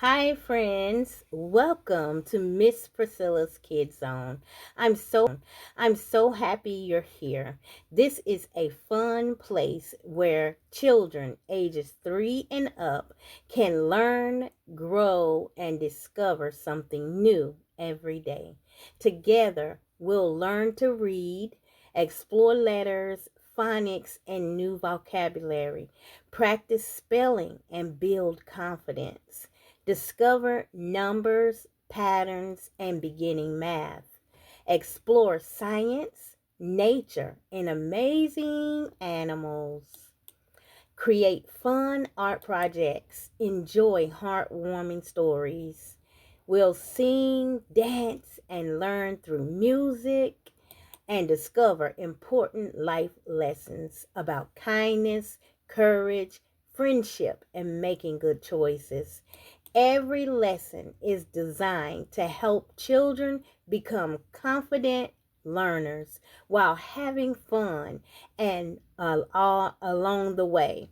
Hi, friends. Welcome to Miss Priscilla's KidZone. I'm so happy you're here. This is a fun place where children ages 3 and up can learn, grow, and discover something new every day. Together, we'll learn to read, explore letters, phonics, and new vocabulary, practice spelling, and build confidence. Discover numbers, patterns, and beginning math. Explore science, nature, and amazing animals. Create fun art projects. Enjoy heartwarming stories. We'll sing, dance, and learn through music and discover important life lessons about kindness, courage, friendship, and making good choices. Every lesson is designed to help children become confident learners while having fun and all along the way.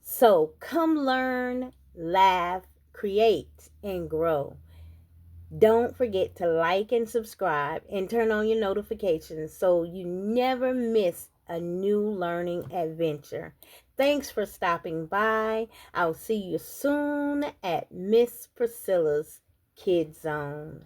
So come learn, laugh, create, and grow. Don't forget to like and subscribe and turn on your notifications so you never miss a new learning adventure. Thanks for stopping by. I'll see you soon at Miss Priscilla's Kid Zone.